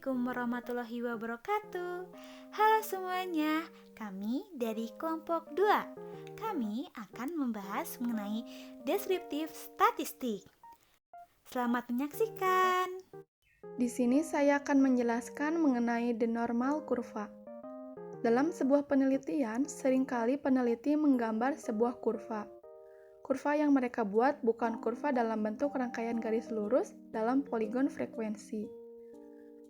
Assalamualaikum warahmatullahi wabarakatuh. Halo semuanya, kami dari kelompok 2. Kami akan membahas mengenai deskriptif statistik. Selamat menyaksikan. Di sini saya akan menjelaskan mengenai the normal kurva. Dalam sebuah penelitian, seringkali peneliti menggambar sebuah kurva. Kurva yang mereka buat bukan kurva dalam bentuk rangkaian garis lurus dalam poligon frekuensi,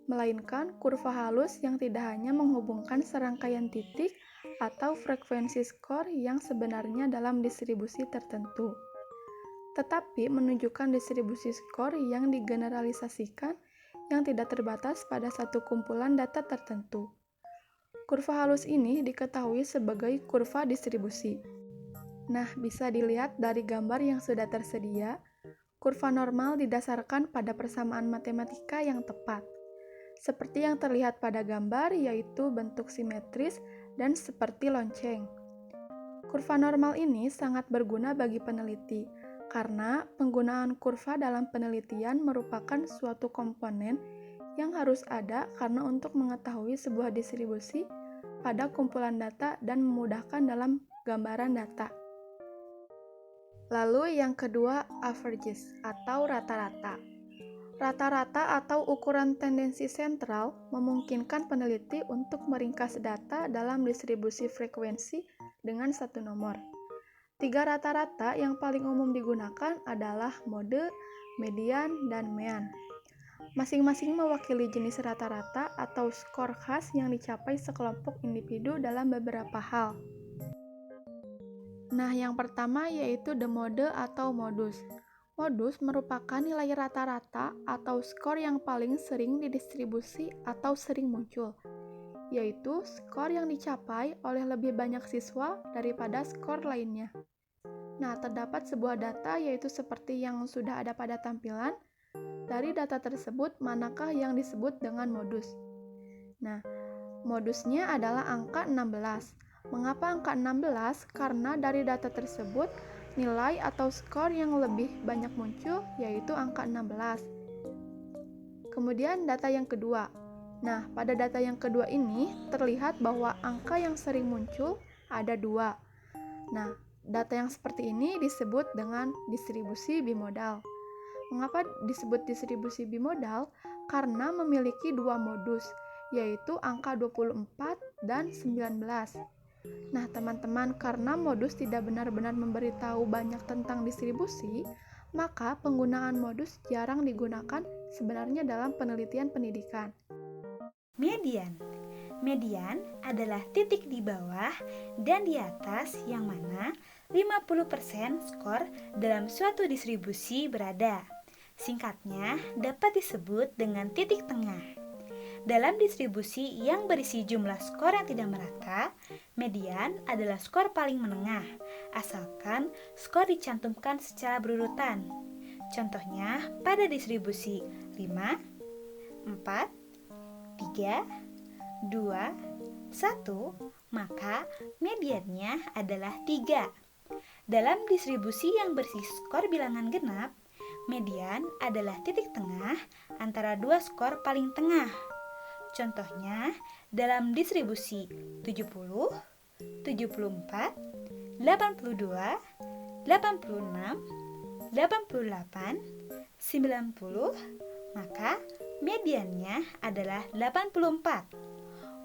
melainkan kurva halus yang tidak hanya menghubungkan serangkaian titik atau frekuensi skor yang sebenarnya dalam distribusi tertentu, tetapi menunjukkan distribusi skor yang digeneralisasikan yang tidak terbatas pada satu kumpulan data tertentu. Kurva halus ini diketahui sebagai kurva distribusi. Nah, bisa dilihat dari gambar yang sudah tersedia, kurva normal didasarkan pada persamaan matematika yang tepat. Seperti yang terlihat pada gambar, yaitu bentuk simetris dan seperti lonceng. Kurva normal ini sangat berguna bagi peneliti, karena penggunaan kurva dalam penelitian merupakan suatu komponen yang harus ada karena untuk mengetahui sebuah distribusi pada kumpulan data dan memudahkan dalam gambaran data. Lalu yang kedua, averages atau rata-rata. Rata-rata atau ukuran tendensi sentral memungkinkan peneliti untuk meringkas data dalam distribusi frekuensi dengan satu nomor. 3 rata-rata yang paling umum digunakan adalah mode, median, dan mean. Masing-masing mewakili jenis rata-rata atau skor khas yang dicapai sekelompok individu dalam beberapa hal. Nah, yang pertama yaitu the mode atau modus. Modus merupakan nilai rata-rata atau skor yang paling sering didistribusi atau sering muncul, yaitu skor yang dicapai oleh lebih banyak siswa daripada skor lainnya. Nah, terdapat sebuah data yaitu seperti yang sudah ada pada tampilan. Dari data tersebut, manakah yang disebut dengan modus? Nah, modusnya adalah angka 16. Mengapa angka 16? Karena dari data tersebut, nilai atau skor yang lebih banyak muncul, yaitu angka 16. Kemudian data yang kedua. Nah, pada data yang kedua ini, terlihat bahwa angka yang sering muncul ada 2. Nah, data yang seperti ini disebut dengan distribusi bimodal. Mengapa disebut distribusi bimodal? Karena memiliki 2 modus, yaitu angka 24 dan 19. Nah, teman-teman, karena modus tidak benar-benar memberitahu banyak tentang distribusi, maka penggunaan modus jarang digunakan sebenarnya dalam penelitian pendidikan. Median. Median adalah titik di bawah dan di atas yang mana 50% skor dalam suatu distribusi berada. Singkatnya, dapat disebut dengan titik tengah. Dalam distribusi yang berisi jumlah skor yang tidak merata, median adalah skor paling menengah, asalkan skor dicantumkan secara berurutan. Contohnya, pada distribusi 5, 4, 3, 2, 1, maka mediannya adalah 3. Dalam distribusi yang berisi skor bilangan genap, median adalah titik tengah antara 2 skor paling tengah. Contohnya, dalam distribusi 70, 74, 82, 86, 88, 90, maka mediannya adalah 84.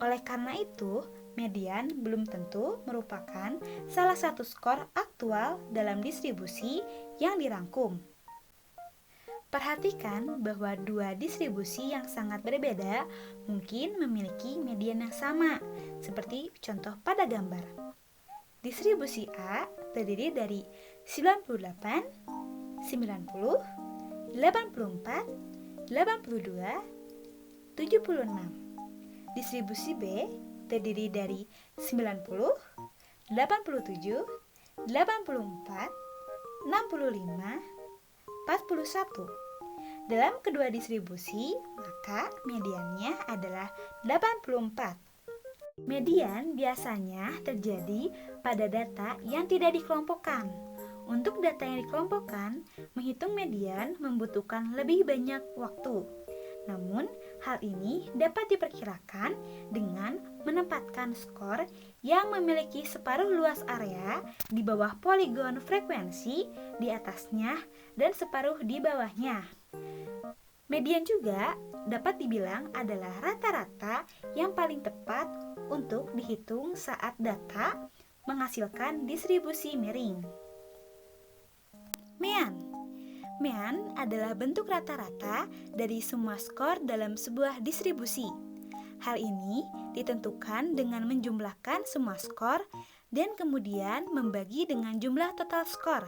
Oleh karena itu, median belum tentu merupakan salah satu skor aktual dalam distribusi yang dirangkum. Perhatikan bahwa 2 distribusi yang sangat berbeda mungkin memiliki median yang sama, seperti contoh pada gambar. Distribusi A terdiri dari 98, 90, 84, 82, 76. Distribusi B terdiri dari 90, 87, 84, 65, 41. Dalam kedua distribusi, maka mediannya adalah 84. Median biasanya terjadi pada data yang tidak dikelompokkan. Untuk data yang dikelompokkan, menghitung median membutuhkan lebih banyak waktu. Namun, hal ini dapat diperkirakan dengan menempatkan skor yang memiliki separuh luas area di bawah poligon frekuensi di atasnya dan separuh di bawahnya. Median juga dapat dibilang adalah rata-rata yang paling tepat untuk dihitung saat data menghasilkan distribusi miring. Mean adalah bentuk rata-rata dari semua skor dalam sebuah distribusi. Hal ini ditentukan dengan menjumlahkan semua skor dan kemudian membagi dengan jumlah total skor.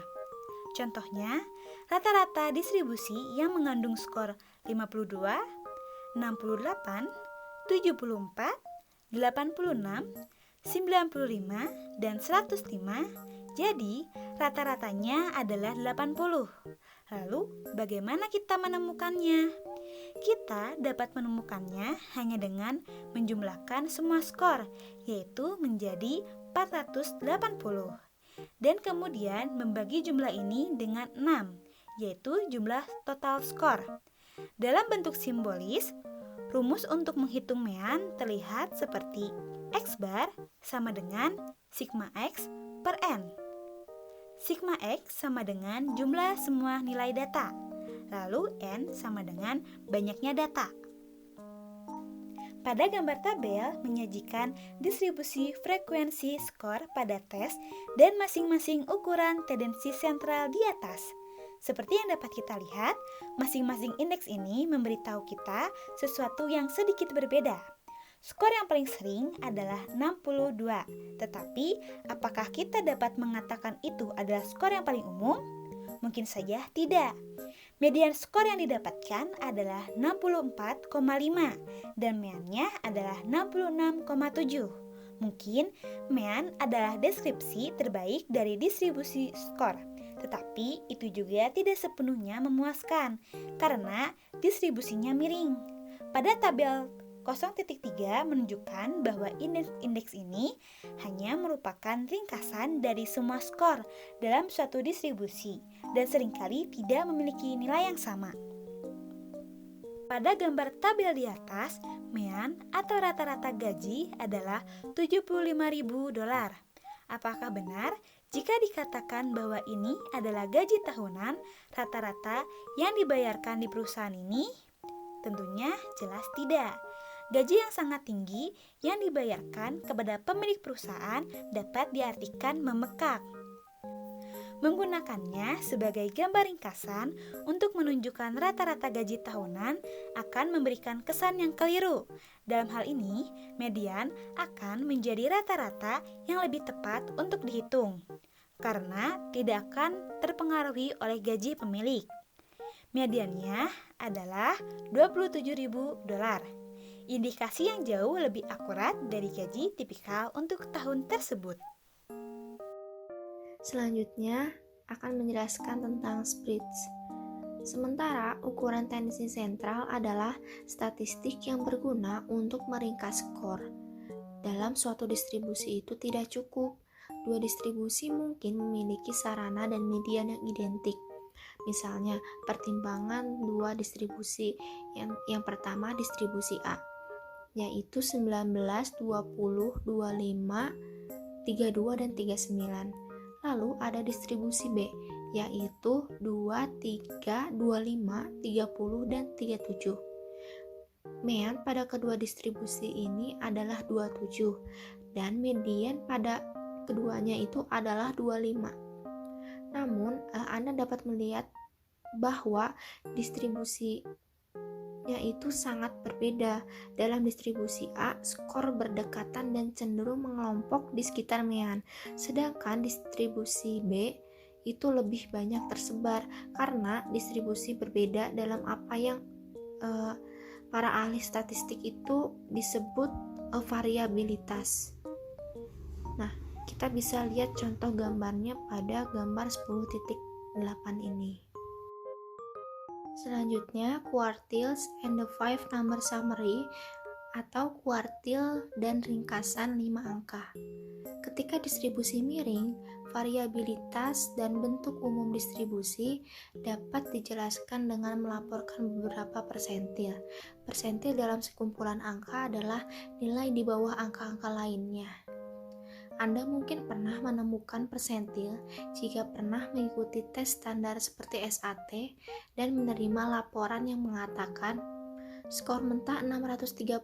Contohnya, rata-rata distribusi yang mengandung skor 52, 68, 74, 86, 95, dan 105. Jadi, rata-ratanya adalah 80. Lalu, bagaimana kita menemukannya? Kita dapat menemukannya hanya dengan menjumlahkan semua skor, yaitu menjadi 480. Dan kemudian membagi jumlah ini dengan 6, yaitu jumlah total skor. Dalam bentuk simbolis, rumus untuk menghitung mean terlihat seperti X bar sama dengan sigma X per N. Sigma X sama dengan jumlah semua nilai data, lalu N sama dengan banyaknya data. Pada gambar tabel menyajikan distribusi frekuensi skor pada tes dan masing-masing ukuran tendensi sentral di atas. Seperti yang dapat kita lihat, masing-masing indeks ini memberitahu kita sesuatu yang sedikit berbeda. Skor yang paling sering adalah 62, tetapi apakah kita dapat mengatakan itu adalah skor yang paling umum? Mungkin saja tidak. Median skor yang didapatkan adalah 64,5 dan meannya adalah 66,7. Mungkin mean adalah deskripsi terbaik dari distribusi skor, tetapi itu juga tidak sepenuhnya memuaskan karena distribusinya miring. Pada tabel 0.3 menunjukkan bahwa indeks ini hanya merupakan ringkasan dari semua skor dalam suatu distribusi dan seringkali tidak memiliki nilai yang sama. Pada gambar tabel di atas, mean atau rata-rata gaji adalah $75.000. Apakah benar jika dikatakan bahwa ini adalah gaji tahunan rata-rata yang dibayarkan di perusahaan ini? Tentunya jelas tidak. Gaji yang sangat tinggi yang dibayarkan kepada pemilik perusahaan dapat diartikan membekak. Menggunakannya sebagai gambar ringkasan untuk menunjukkan rata-rata gaji tahunan akan memberikan kesan yang keliru. Dalam hal ini, median akan menjadi rata-rata yang lebih tepat untuk dihitung, karena tidak akan terpengaruhi oleh gaji pemilik. Mediannya adalah $27.000. Indikasi yang jauh lebih akurat dari gaji tipikal untuk tahun tersebut. Selanjutnya akan menjelaskan tentang spreads. Sementara ukuran tendensi sentral adalah statistik yang berguna untuk meringkas skor. Dalam suatu distribusi itu tidak cukup. Dua distribusi mungkin memiliki sarana dan median yang identik. Misalnya, pertimbangan dua distribusi. Yang pertama distribusi A, yaitu 19, 20, 25, 32, dan 39. Lalu ada distribusi B, yaitu 2, 3, 25, 30, dan 37. Mean pada kedua distribusi ini adalah 27, dan median pada keduanya itu adalah 25. Namun, Anda dapat melihat bahwa distribusinya itu sangat berbeda. Dalam distribusi A, skor berdekatan dan cenderung mengelompok di sekitar mean. Sedangkan distribusi B itu lebih banyak tersebar karena distribusi berbeda dalam apa yang para ahli statistik itu disebut variabilitas. Nah, kita bisa lihat contoh gambarnya pada gambar 10.8 ini. Selanjutnya, quartiles and the 5 number summary atau kuartil dan ringkasan 5 angka. Ketika distribusi miring, Variabilitas dan bentuk umum distribusi dapat dijelaskan dengan melaporkan beberapa persentil. Persentil dalam sekumpulan angka adalah nilai di bawah angka-angka lainnya. Anda mungkin pernah menemukan persentil jika pernah mengikuti tes standar seperti SAT dan menerima laporan yang mengatakan skor mentah 630,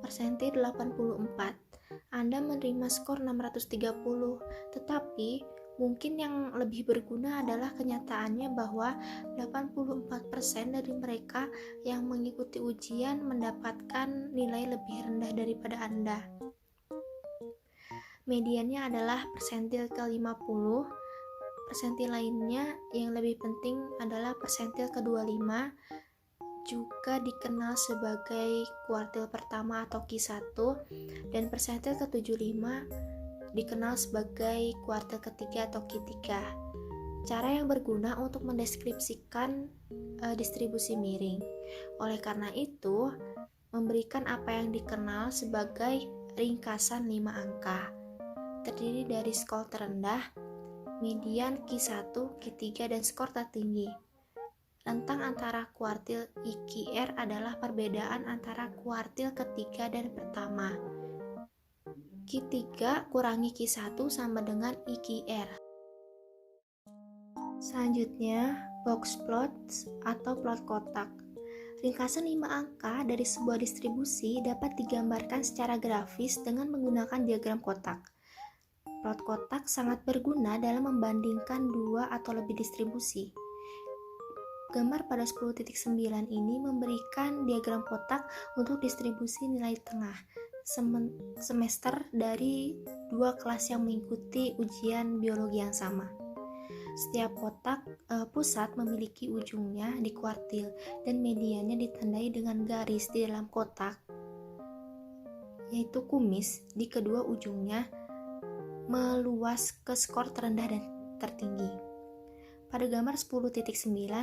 persentil 84. Anda menerima skor 630, tetapi mungkin yang lebih berguna adalah kenyataannya bahwa 84% dari mereka yang mengikuti ujian mendapatkan nilai lebih rendah daripada Anda. Mediannya adalah persentil ke-50, persentil lainnya yang lebih penting adalah persentil ke-25, juga dikenal sebagai kuartil pertama atau Q1, dan persentil ke-75 dikenal sebagai kuartil ketiga atau Q3. Cara yang berguna untuk mendeskripsikan distribusi miring. Oleh karena itu, memberikan apa yang dikenal sebagai ringkasan 5 angka. Terdiri dari skor terendah, median Q1, Q3, dan skor tertinggi. Rentang antara kuartil IQR adalah perbedaan antara kuartil ketiga dan pertama. Q3 kurangi Q1 sama dengan IQR. Selanjutnya, box plots atau plot kotak. Ringkasan 5 angka dari sebuah distribusi dapat digambarkan secara grafis dengan menggunakan diagram kotak. Plot kotak sangat berguna dalam membandingkan dua atau lebih distribusi. Gambar pada 10.9 ini memberikan diagram kotak untuk distribusi nilai tengah semester dari dua kelas yang mengikuti ujian biologi yang sama. Setiap kotak pusat memiliki ujungnya di kuartil dan mediannya ditandai dengan garis di dalam kotak, yaitu kumis di kedua ujungnya meluas ke skor terendah dan tertinggi. Pada gambar 10.9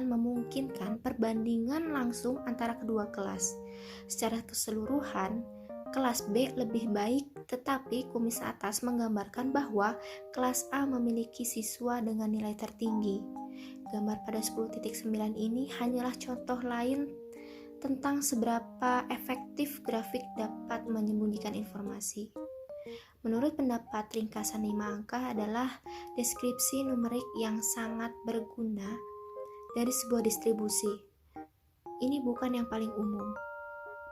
memungkinkan perbandingan langsung antara kedua kelas. Secara keseluruhan, kelas B lebih baik, tetapi kumis atas menggambarkan bahwa kelas A memiliki siswa dengan nilai tertinggi. Gambar pada 10.9 ini hanyalah contoh lain tentang seberapa efektif grafik dapat menyembunyikan informasi. Menurut pendapat ringkasan 5 angka adalah deskripsi numerik yang sangat berguna dari sebuah distribusi. Ini bukan yang paling umum.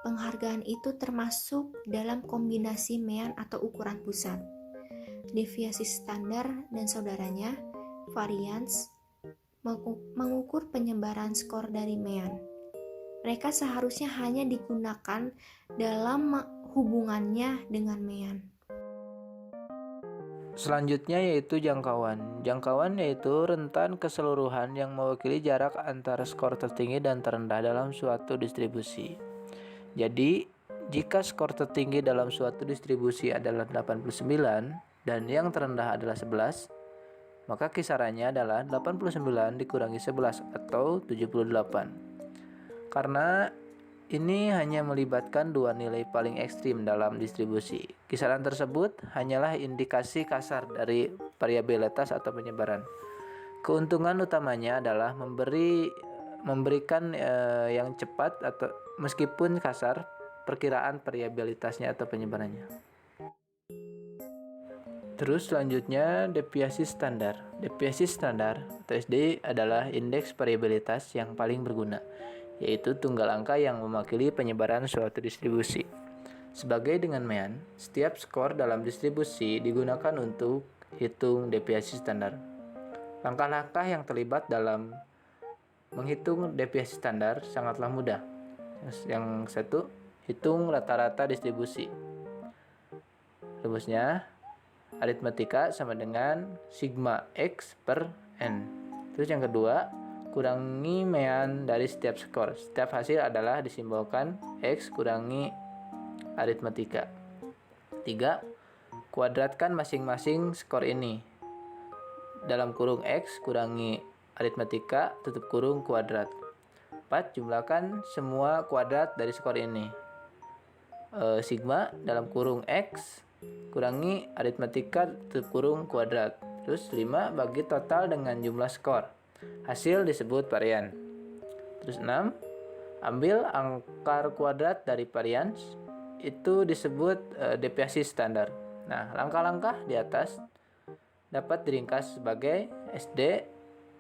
Penghargaan itu termasuk dalam kombinasi mean atau ukuran pusat, deviasi standar dan saudaranya, variance, mengukur penyebaran skor dari mean. Mereka seharusnya hanya digunakan dalam hubungannya dengan mean. Selanjutnya yaitu jangkauan. Jangkauan yaitu rentan keseluruhan yang mewakili jarak antara skor tertinggi dan terendah dalam suatu distribusi. Jadi, jika skor tertinggi dalam suatu distribusi adalah 89 dan yang terendah adalah 11, maka kisarannya adalah 89 dikurangi 11 atau 78. Karena ini hanya melibatkan dua nilai paling ekstrim dalam distribusi. Kisaran tersebut hanyalah indikasi kasar dari variabilitas atau penyebaran. Keuntungan utamanya adalah memberikan yang cepat atau meskipun kasar perkiraan variabilitasnya atau penyebarannya. Terus selanjutnya deviasi standar. Deviasi standar atau SD adalah indeks variabilitas yang paling berguna, yaitu tunggal angka yang mewakili penyebaran suatu distribusi. Sebagai dengan mean, setiap skor dalam distribusi digunakan untuk hitung deviasi standar. Langkah-langkah yang terlibat dalam menghitung deviasi standar sangatlah mudah. Yang satu, hitung rata-rata distribusi. Rumusnya, aritmetika sama dengan sigma X per N. Terus yang kedua, kurangi mean dari setiap skor. Setiap hasil adalah disimbolkan X kurangi aritmetika. 3. Kuadratkan masing-masing skor ini. Dalam kurung X kurangi aritmetika, tutup kurung kuadrat. 4. Jumlahkan semua kuadrat dari skor ini. Sigma dalam kurung X kurangi aritmetika, tutup kurung kuadrat. Terus 5 bagi total dengan jumlah skor. Hasil disebut varian. Terus 6, ambil akar kuadrat dari varian, itu disebut deviasi standar. Nah, langkah-langkah di atas dapat diringkas sebagai SD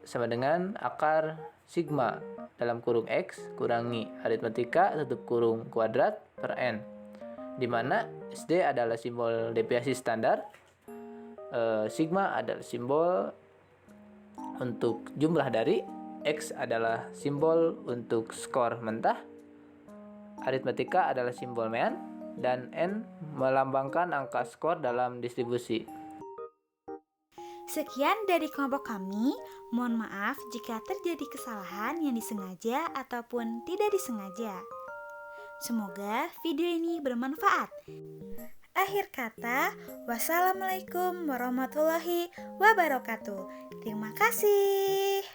sama dengan akar sigma dalam kurung X kurangi aritmatika tutup kurung kuadrat per N, di mana SD adalah simbol deviasi standar, sigma adalah simbol untuk jumlah dari, X adalah simbol untuk skor mentah, aritmatika adalah simbol mean, dan N melambangkan angka skor dalam distribusi. Sekian dari kelompok kami. Mohon maaf jika terjadi kesalahan yang disengaja ataupun tidak disengaja. Semoga video ini bermanfaat. Akhir kata, wassalamualaikum warahmatullahi wabarakatuh. Terima kasih.